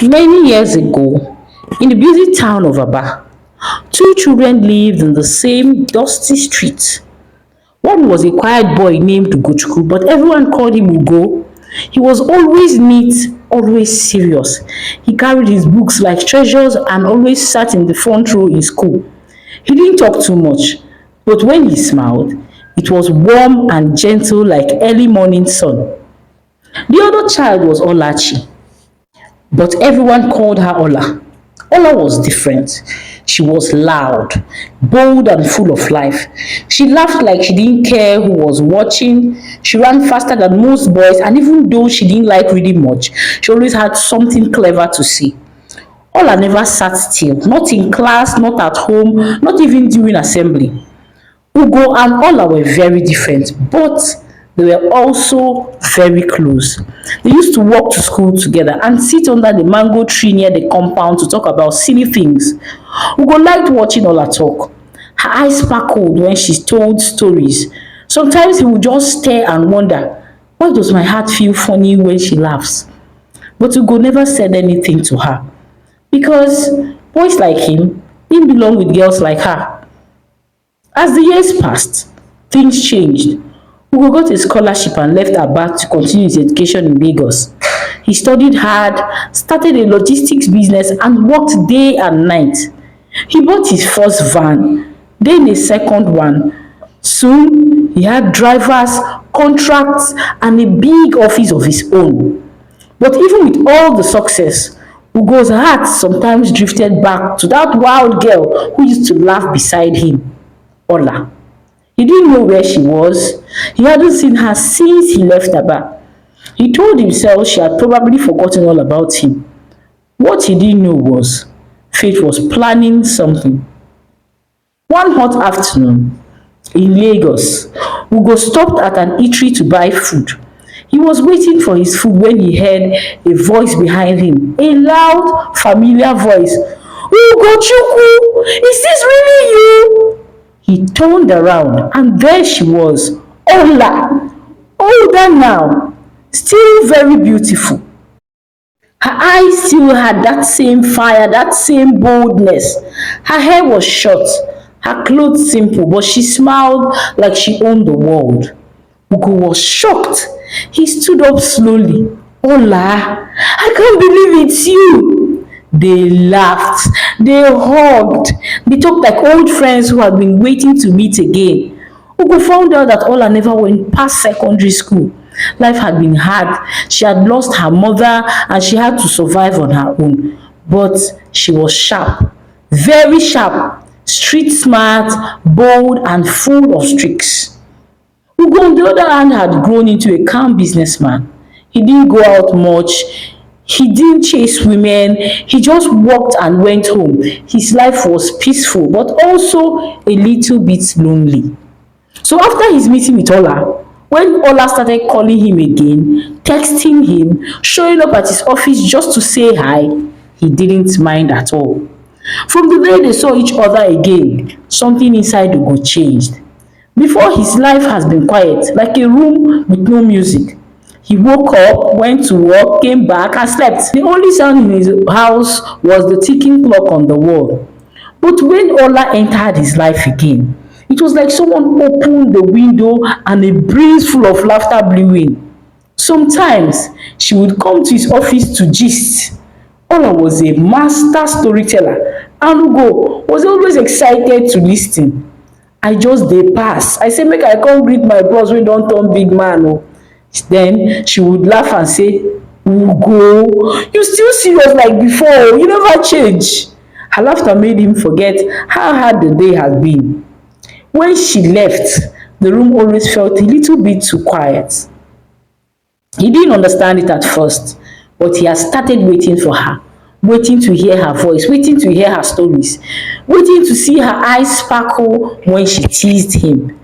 Many years ago, in the busy town of Aba, two children lived in the same dusty street. One was a quiet boy named Ugochukwu, but everyone called him Ugo. He was always neat, always serious. He carried his books like treasures and always sat in the front row in school. He didn't talk too much, but when he smiled, it was warm and gentle like early morning sun. The other child was Olachi, but everyone called her Ola. Ola was different. She was loud, bold, and full of life. She laughed like she didn't care who was watching. She ran faster than most boys, and even though she didn't like reading much, she always had something clever to say. Ola never sat still, not in class, not at home, not even during assembly. Ugo and Ola were very different, but they were also very close. They used to walk to school together and sit under the mango tree near the compound to talk about silly things. Ugo liked watching Ola talk. Her eyes sparkled when she told stories. Sometimes he would just stare and wonder, why does my heart feel funny when she laughs? But Ugo never said anything to her because boys like him didn't belong with girls like her. As the years passed, things changed. Ugo got a scholarship and left Aba to continue his education in Lagos. He studied hard, started a logistics business, and worked day and night. He bought his first van, then a second one. Soon, he had drivers, contracts, and a big office of his own. But even with all the success, Ugo's heart sometimes drifted back to that wild girl who used to laugh beside him, Ola. He didn't know where she was. He hadn't seen her since he left Aba. He told himself she had probably forgotten all about him. What he didn't know was fate was planning something. One hot afternoon in Lagos, Ugo stopped at an eatery to buy food. He was waiting for his food when he heard a voice behind him, a loud, familiar voice. Ugo Chukwu, is this really you? He turned around and there she was, Ola, older now, still very beautiful. Her eyes still had that same fire, that same boldness. Her hair was short, her clothes simple, but she smiled like she owned the world. Ugo was shocked. He stood up slowly. Ola, I can't believe it's you. They laughed, they hugged, they talked like old friends who had been waiting to meet again. Ugo found out that Ola never went past secondary school. Life had been hard. She had lost her mother and she had to survive on her own. But she was sharp, very sharp, street smart, bold, and full of tricks. Ugo, on the other hand, had grown into a calm businessman. He didn't go out much. He didn't chase women. He just worked and went home. His life was peaceful, but also a little bit lonely. So after his meeting with Ola, when Ola started calling him again, texting him, showing up at his office just to say hi, he didn't mind at all. From the day they saw each other again, something inside Ugo changed. Before, his life has been quiet, like a room with no music. He woke up, went to work, came back, and slept. The only sound in his house was the ticking clock on the wall. But when Ola entered his life again, it was like someone opened the window and a breeze full of laughter blew in. Sometimes she would come to his office to gist. Ola was a master storyteller, and Ugo was always excited to listen. I just dey pass. I say make I come greet my boss wey don turn big man o. Then she would laugh and say, Ugo, you still serious like before o, you never change. Her laughter made him forget how hard the day had been. When she left, the room always felt a little bit too quiet. He didn't understand it at first, but he had started waiting for her, waiting to hear her voice, waiting to hear her stories, waiting to see her eyes sparkle when she teased him,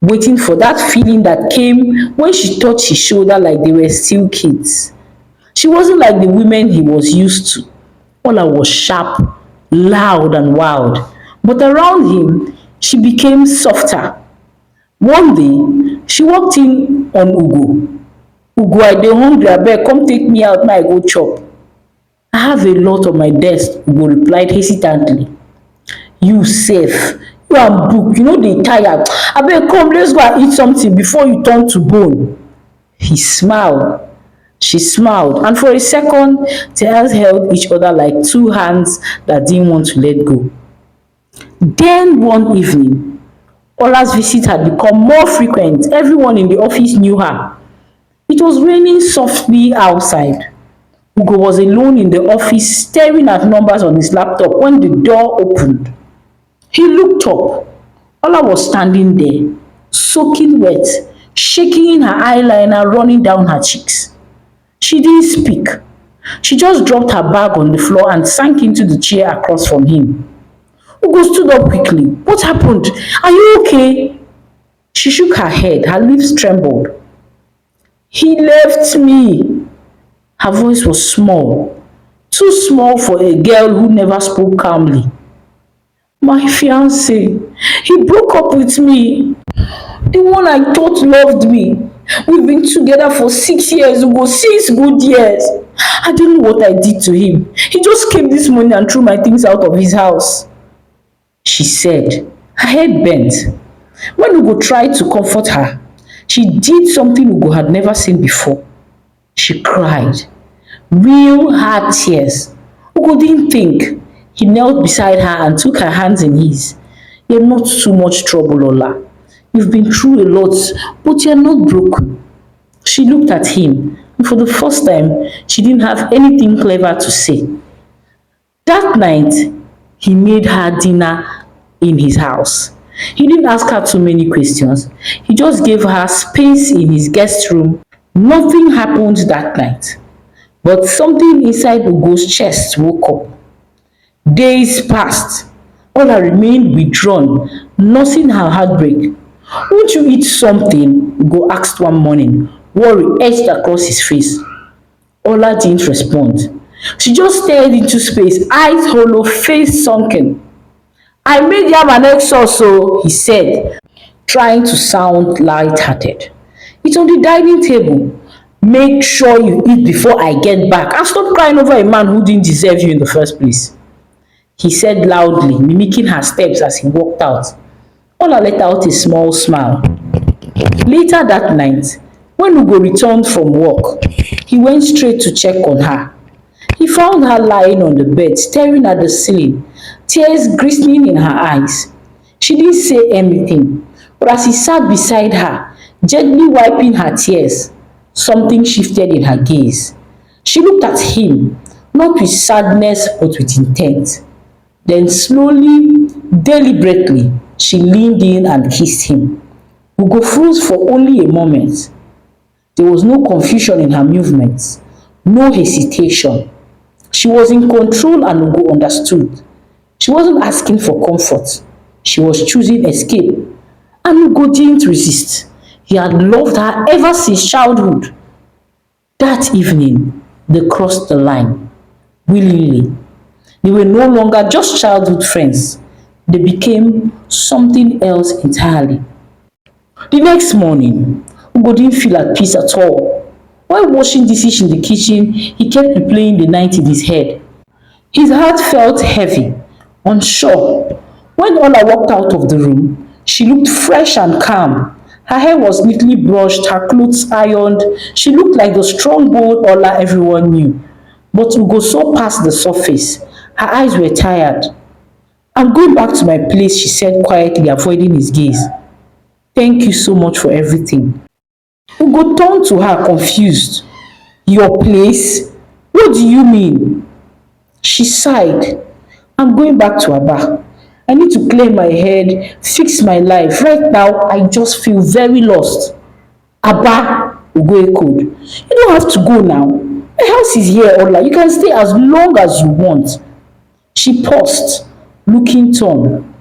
waiting for that feeling that came when she touched his shoulder like they were still kids. She wasn't like the women he was used to. Ola was sharp, loud, and wild, but around him, she became softer. One day, she walked in on Ugo. Ugo, I dey hungry, abeg come take me out make I go chop. I have a lot on my desk, Ugo replied hesitantly. You safe. You and book, you know they tired. Abeg come, let's go and eat something before you turn to bone. He smiled. She smiled, and for a second, their hands held each other like two hands that didn't want to let go. Then one evening, Ola's visit had become more frequent. Everyone in the office knew her. It was raining softly outside. Ugo was alone in the office staring at numbers on his laptop when the door opened. He looked up. Ola was standing there, soaking wet, shaking her eyeliner running down her cheeks. She didn't speak. She just dropped her bag on the floor and sank into the chair across from him. Ugo stood up quickly. What happened? Are you okay? She shook her head. Her lips trembled. He left me. Her voice was small, too small for a girl who never spoke calmly. My fiancé, he broke up with me. The one I thought loved me. We've been together for 6 years ago, 6 good years. I don't know what I did to him. He just came this morning and threw my things out of his house, she said, her head bent. When Ugo tried to comfort her, she did something Ugo had never seen before. She cried. Real hard tears. Ugo didn't think. He knelt beside her and took her hands in his. You're not too much trouble, Ola. You've been through a lot, but you're not broken. She looked at him, and for the first time, she didn't have anything clever to say. That night, he made her dinner in his house. He didn't ask her too many questions. He just gave her space in his guest room. Nothing happened that night, but something inside Ugo's chest woke up. Days passed. Ola remained withdrawn, nursing her heartbreak. Won't you eat something? Ugo asked one morning. Worry etched across his face. Ola didn't respond. She just stared into space, eyes hollow, face sunken. I made yam and egg sauce, so he said, trying to sound light-hearted. It's on the dining table. Make sure you eat before I get back and stop crying over a man who didn't deserve you in the first place, he said loudly, mimicking her steps as he walked out. Ola let out a small smile. Later that night, when Ugo returned from work, he went straight to check on her. He found her lying on the bed, staring at the ceiling, tears glistening in her eyes. She didn't say anything, but as he sat beside her, gently wiping her tears, something shifted in her gaze. She looked at him, not with sadness but with intent. Then slowly, deliberately, she leaned in and kissed him. Ugo froze for only a moment. There was no confusion in her movements, no hesitation. She was in control and Ugo understood. She wasn't asking for comfort. She was choosing escape. And Ugo didn't resist. He had loved her ever since childhood. That evening, they crossed the line, willingly. They were no longer just childhood friends. They became something else entirely. The next morning, Ugo didn't feel at peace at all. While washing dishes in the kitchen, he kept replaying the night in his head. His heart felt heavy, unsure. When Ola walked out of the room, she looked fresh and calm. Her hair was neatly brushed, her clothes ironed. She looked like the strong, bold Ola everyone knew. But Ugo saw past the surface. Her eyes were tired. I'm going back to my place, she said quietly, avoiding his gaze. Thank you so much for everything. Ugo turned to her, confused. Your place? What do you mean? She sighed. I'm going back to Aba. I need to clear my head, fix my life. Right now, I just feel very lost. Aba, Ugo echoed. You don't have to go now. My house is here, Ola. You can stay as long as you want. She paused, looking torn.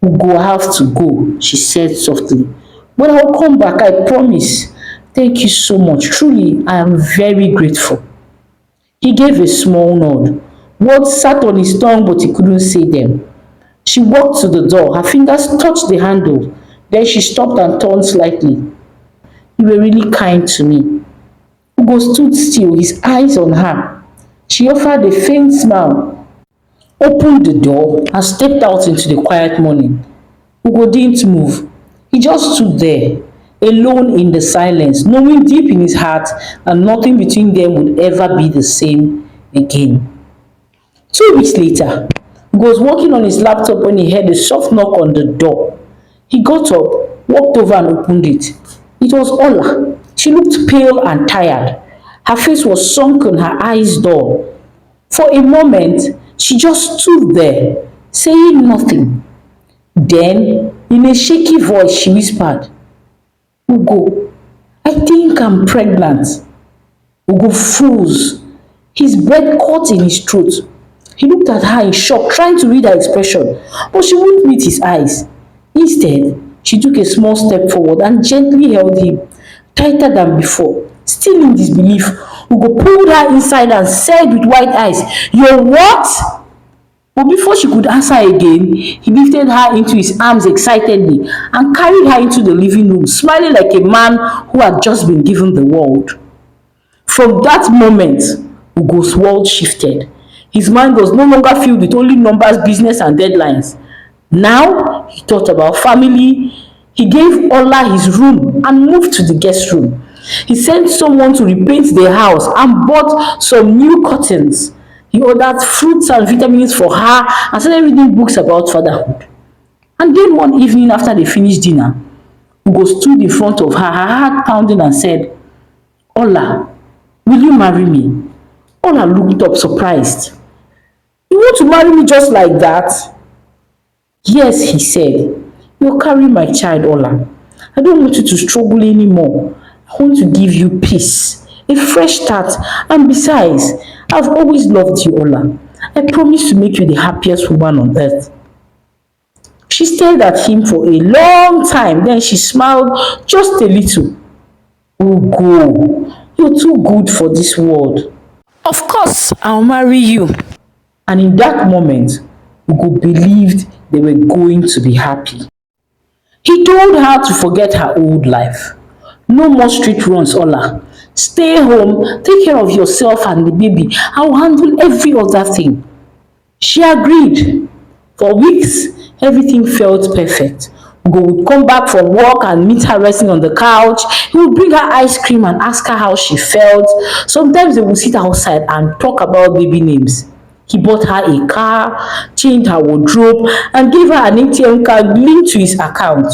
Ugo, I have to go, she said softly. But I'll come back, I promise. Thank you so much. Truly, I am very grateful. He gave a small nod. Words sat on his tongue, but he couldn't say them. She walked to the door. Her fingers touched the handle. Then she stopped and turned slightly. You were really kind to me. Ugo stood still, his eyes on her. She offered a faint smile, opened the door, and stepped out into the quiet morning. Ugo didn't move. He just stood there, alone in the silence, knowing deep in his heart that nothing between them would ever be the same again. 2 weeks later, he was working on his laptop when he heard a soft knock on the door. He got up, walked over and opened it. It was Ola. She looked pale and tired. Her face was sunken, her eyes dull. For a moment, she just stood there, saying nothing. Then, in a shaky voice, she whispered, Ugo, I think I'm pregnant. Ugo froze. His breath caught in his throat. He looked at her in shock, trying to read her expression, but she wouldn't meet his eyes. Instead, she took a small step forward and gently held him, tighter than before. Still in disbelief, Ugo pulled her inside and said with wide eyes, You're what? But before she could answer again, he lifted her into his arms excitedly and carried her into the living room, smiling like a man who had just been given the world. From that moment, Ugo's world shifted. His mind was no longer filled with only numbers, business, and deadlines. Now, he thought about family. He gave Ola his room and moved to the guest room. He sent someone to repaint the house and bought some new curtains. He ordered fruits and vitamins for her and started reading books about fatherhood. And then one evening after they finished dinner, Ugo stood in front of her heart pounding, and said, Ola, will you marry me? Ola looked up surprised. You want to marry me just like that? Yes, he said. You're carrying my child, Ola. I don't want you to struggle anymore. I want to give you peace, a fresh start, and besides, I've always loved you, Ola. I promise to make you the happiest woman on earth. She stared at him for a long time, then she smiled just a little. Ugo, you're too good for this world. Of course, I'll marry you. And in that moment, Ugo believed they were going to be happy. He told her to forget her old life. No more street runs, Ola. Stay home, take care of yourself and the baby. I'll handle every other thing. She agreed. For weeks, everything felt perfect. Ugo would come back from work and meet her resting on the couch. He would bring her ice cream and ask her how she felt. Sometimes they would sit outside and talk about baby names. He bought her a car, changed her wardrobe, and gave her an ATM card linked to his account.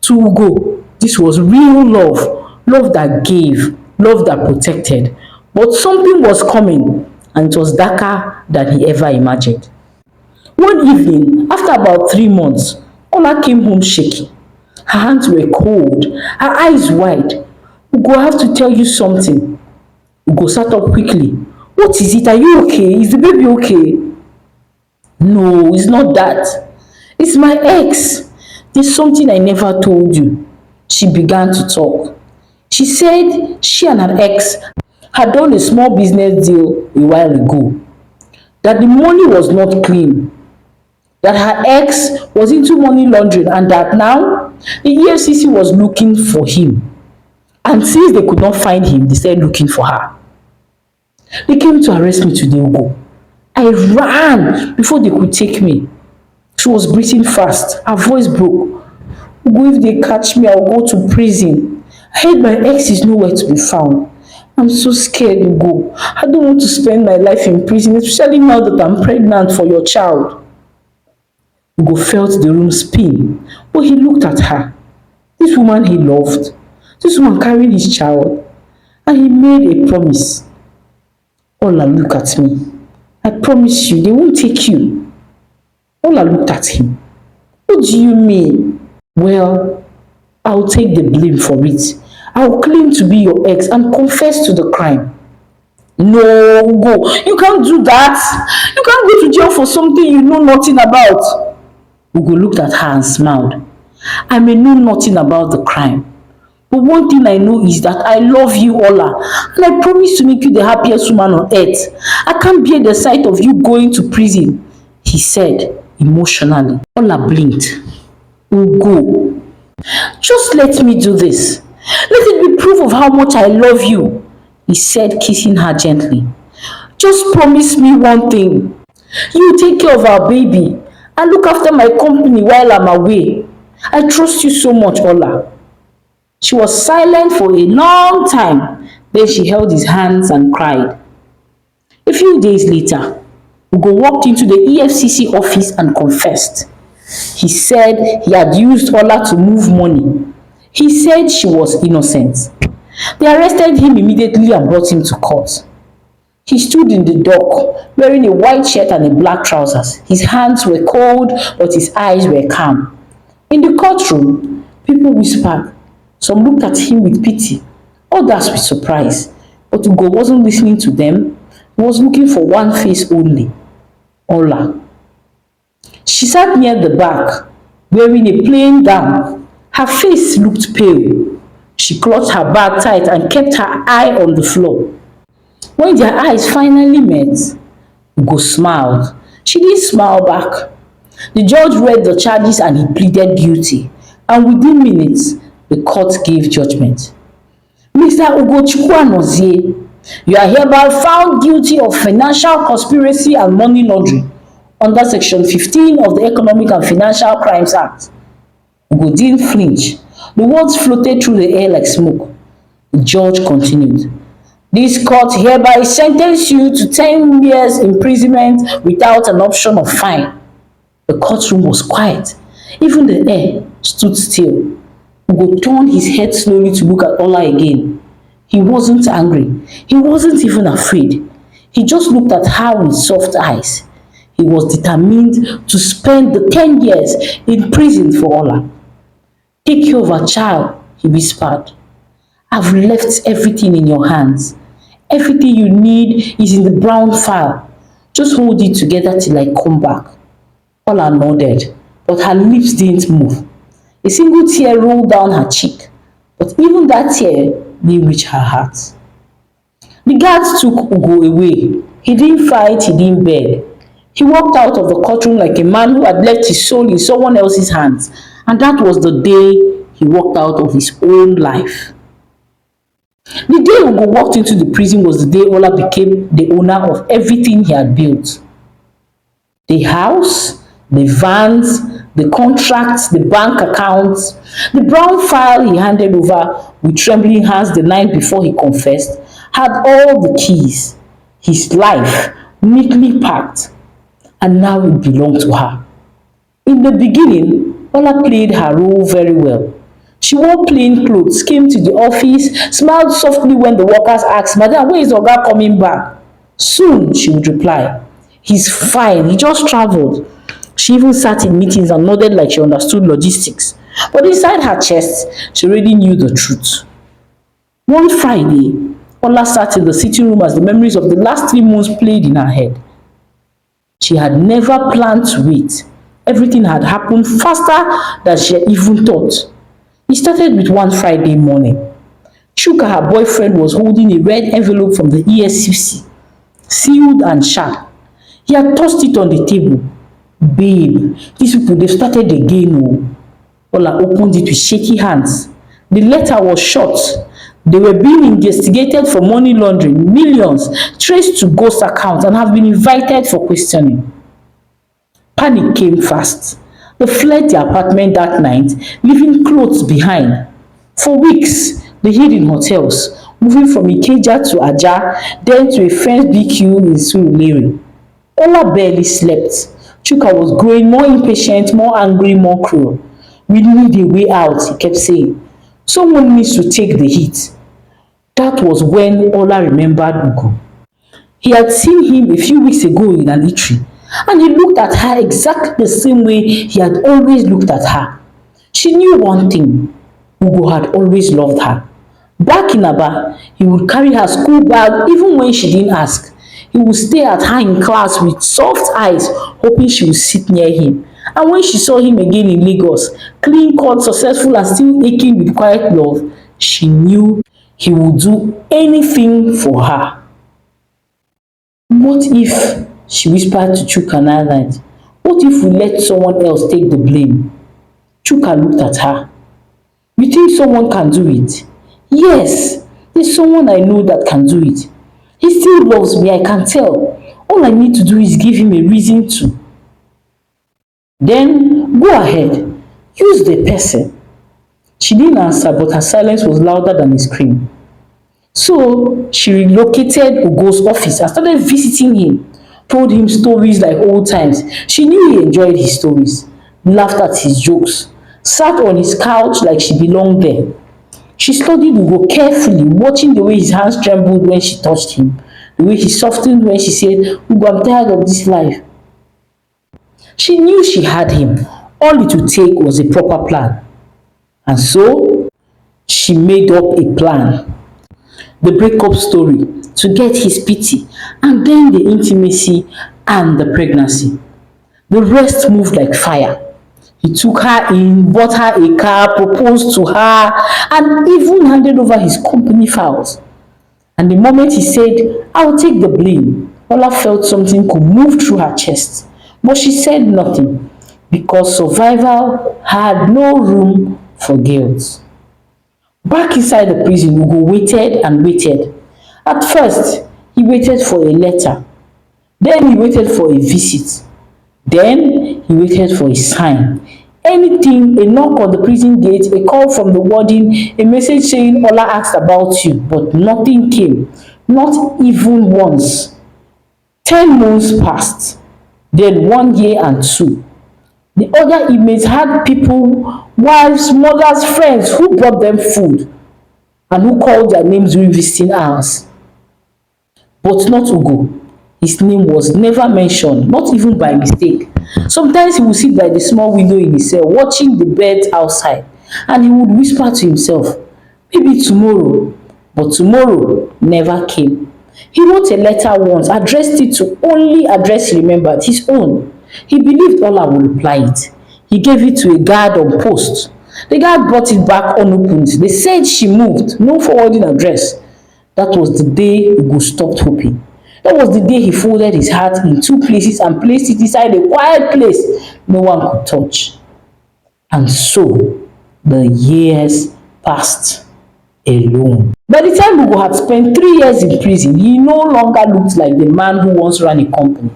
To Ugo, this was real love, love that gave, love that protected. But something was coming, and it was darker than he ever imagined. One evening, after about 3 months, Ola came home shaky. Her hands were cold, her eyes wide. Ugo, I have to tell you something. Ugo sat up quickly. What is it? Are you okay? Is the baby okay? No, it's not that. It's my ex. There's something I never told you. She began to talk. She said she and her ex had done a small business deal a while ago. That the money was not clean. That her ex was into money laundering and that now the EFCC was looking for him. And since they could not find him, they started looking for her. They came to arrest me today, Ugo. I ran before they could take me. She was breathing fast. Her voice broke. Ugo, if they catch me, I'll go to prison. I heard my ex is nowhere to be found. I'm so scared, Ugo. I don't want to spend my life in prison, especially now that I'm pregnant for your child. Ugo felt the room spin, but he looked at her. This woman he loved. This woman carrying his child. And he made a promise. Ola, look at me. I promise you, they won't take you. Ola looked at him. What do you mean? Well, I'll take the blame for it. I'll claim to be your ex and confess to the crime. No, Ugo, you can't do that. You can't go to jail for something you know nothing about. Ugo looked at her and smiled. I may know nothing about the crime. But one thing I know is that I love you, Ola, and I promise to make you the happiest woman on earth. I can't bear the sight of you going to prison, he said emotionally. Ola blinked. Ugo, just let me do this. Let it be proof of how much I love you, he said, kissing her gently. Just promise me one thing. You take care of our baby and look after my company while I'm away. I trust you so much, Ola." She was silent for a long time. Then she held his hands and cried. A few days later, Ugo walked into the EFCC office and confessed. He said he had used Ola to move money. He said she was innocent. They arrested him immediately and brought him to court. He stood in the dock wearing a white shirt and a black trousers. His hands were cold, but his eyes were calm. In the courtroom, people whispered. Some looked at him with pity, others with surprise. But Ugo wasn't listening to them. He was looking for one face only, Ola. She sat near the back, wearing a plain gown. Her face looked pale. She clutched her bag tight and kept her eye on the floor. When their eyes finally met, Ugo smiled. She didn't smile back. The judge read the charges and he pleaded guilty. And within minutes, the court gave judgment. Mr. Ugochukwu, you are hereby found guilty of financial conspiracy and money laundering under Section 15 of the Economic and Financial Crimes Act. Ugo didn't flinch. The words floated through the air like smoke. The judge continued. This court hereby sentences you to 10 years imprisonment without an option of fine. The courtroom was quiet. Even the air stood still. Ugo turned his head slowly to look at Ola again. He wasn't angry. He wasn't even afraid. He just looked at her with soft eyes. He was determined to spend the 10 years in prison for Ola. Take care of our child, he whispered. I've left everything in your hands. Everything you need is in the brown file. Just hold it together till I come back. Ola nodded, but her lips didn't move. A single tear rolled down her cheek, but even that tear didn't reach her heart. The guards took Ugo away. He didn't fight, he didn't beg. He walked out of the courtroom like a man who had left his soul in someone else's hands, and that was the day he walked out of his own life. The day Ugo walked into the prison was the day Ola became the owner of everything he had built. The house, the vans, the contracts, the bank accounts, the brown file he handed over with trembling hands the night before he confessed, had all the keys. His life neatly packed, and now it belonged to her. In the beginning, Ola played her role very well. She wore plain clothes, came to the office, smiled softly when the workers asked, "Madam, when is Oga coming back?" Soon, she would reply, "He's fine, he just traveled." She even sat in meetings and nodded like she understood logistics. But inside her chest, she already knew the truth. One Friday, Ola sat in the sitting room as the memories of the last 3 months played in her head. She had never planned to wait. Everything had happened faster than she had even thought. It started with one Friday morning. Chuka, her boyfriend, was holding a red envelope from the ESCC, sealed and sharp. He had tossed it on the table. "Babe, these people, they've started again." Oh. Ola opened it with shaky hands. The letter was short. They were being investigated for money laundering, millions, traced to ghost accounts, and have been invited for questioning. Panic came fast. They fled the apartment that night, leaving clothes behind. For weeks, they hid in hotels, moving from Ikeja to Aja, then to a friend's BQ in Surulere. Ola barely slept. Chuka was growing more impatient, more angry, more cruel. "We need a way out," he kept saying. "Someone needs to take the hit." That was when Ola remembered Ugo. He had seen him a few weeks ago in an eatery, and he looked at her exactly the same way he had always looked at her. She knew one thing: Ugo had always loved her. Back in Aba, he would carry her school bag even when she didn't ask. He would stare at her in class with soft eyes, hoping she would sit near him. And when she saw him again in Lagos, clean cut, successful, and still aching with quiet love, she knew he would do anything for her. "What if," she whispered to Chuka that night, "what if we let someone else take the blame?" Chuka looked at her. "You think someone can do it?" "Yes, there's someone I know that can do it." He still loves me, I can tell. All I need to do is give him a reason to. Then go ahead, use the person. She didn't answer, but her silence was louder than a scream. So she relocated Ugo's office and started visiting him, told him stories like old times. She knew he enjoyed his stories, laughed at his jokes, sat on his couch like she belonged there. She studied Ugo carefully, watching the way his hands trembled when she touched him, the way he softened when she said, Ugo, I'm tired of this life. She knew she had him. All it would take was a proper plan. And so she made up a plan. The breakup story to get his pity, and then the intimacy and the pregnancy. The rest moved like fire. He took her in, bought her a car, proposed to her, and even handed over his company files. And the moment he said, I'll take the blame, Ola felt something could move through her chest. But she said nothing because survival had no room for guilt. Back inside the prison, Ugo waited and waited. At first, he waited for a letter. Then he waited for a visit. Then he waited for a sign. Anything, a knock on the prison gate, a call from the warden, a message saying Ola asked about you, but nothing came. Not even once. 10 months passed. Then 1 year and 2. The other inmates had people, wives, mothers, friends who brought them food and who called their names during visiting hours. But not Ugo. His name was never mentioned, not even by mistake. Sometimes he would sit by the small window in his cell, watching the birds outside, and he would whisper to himself, maybe tomorrow, but tomorrow never came. He wrote a letter once, addressed it to only address he remembered, his own. He believed Ola would reply it. He gave it to a guard on post. The guard brought it back unopened. They said she moved, no forwarding address. That was the day Ugo stopped hoping. That was the day he folded his heart in 2 places and placed it inside a quiet place no one could touch. And so the years passed alone. By the time Ugo had spent 3 years in prison, he no longer looked like the man who once ran a company.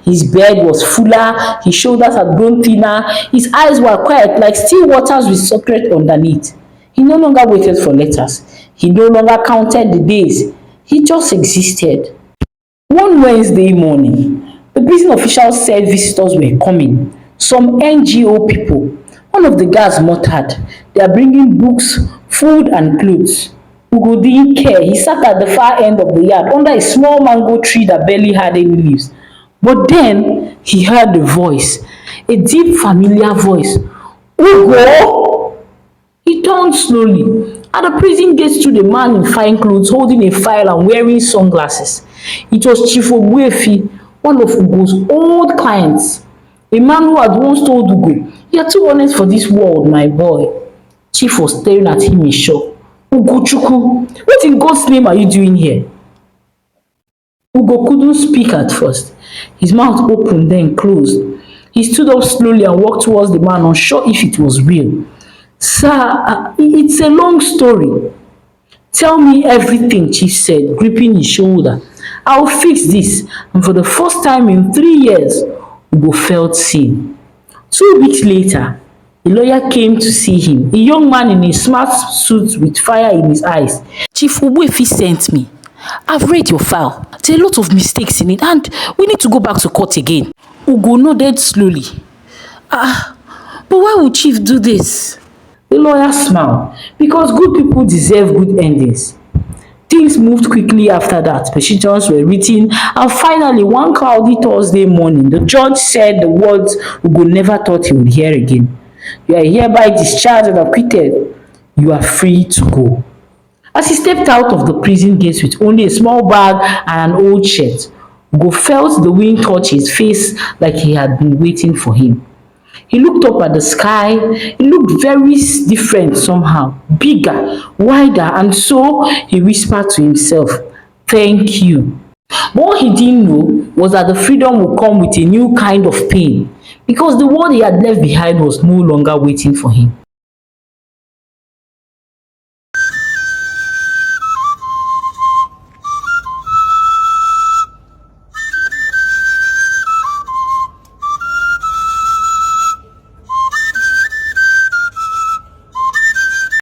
His beard was fuller, his shoulders had grown thinner, his eyes were quiet like still waters with secret underneath. He no longer waited for letters. He no longer counted the days. He just existed. One Wednesday morning, the prison officials said visitors were coming. Some NGO people. One of the guards muttered, they are bringing books, food and clothes. Ugo didn't care. He sat at the far end of the yard under a small mango tree that barely had any leaves. But then he heard a voice, a deep familiar voice. Ugo! He turned slowly. At the prison gate stood a man in fine clothes holding a file and wearing sunglasses. It was Chief Ogbuefi, one of Ugo's old clients. A man who had once told Ugo, you are too honest for this world, my boy. Chief was staring at him in shock. Ugochukwu, what in God's name are you doing here? Ugo couldn't speak at first. His mouth opened, then closed. He stood up slowly and walked towards the man, unsure if it was real. Sir, it's a long story. Tell me everything, Chief said, gripping his shoulder. I'll fix this. And for the first time in 3 years, Ugo felt seen. 2 weeks later, a lawyer came to see him, a young man in a smart suit with fire in his eyes. Chief Ogbuefi sent me. I've read your file. There are a lot of mistakes in it and we need to go back to court again. Ugo nodded slowly. But why would Chief do this? The lawyer smiled. Because good people deserve good endings. Things moved quickly after that. Petitions were written and finally one cloudy Thursday morning, the judge said the words Ugo never thought he would hear again. You are hereby discharged and acquitted. You are free to go. As he stepped out of the prison gates with only a small bag and an old shirt, Ugo felt the wind touch his face like he had been waiting for him. He looked up at the sky. It looked very different somehow, bigger, wider, and so he whispered to himself, thank you. But what he didn't know was that the freedom would come with a new kind of pain, because the world he had left behind was no longer waiting for him.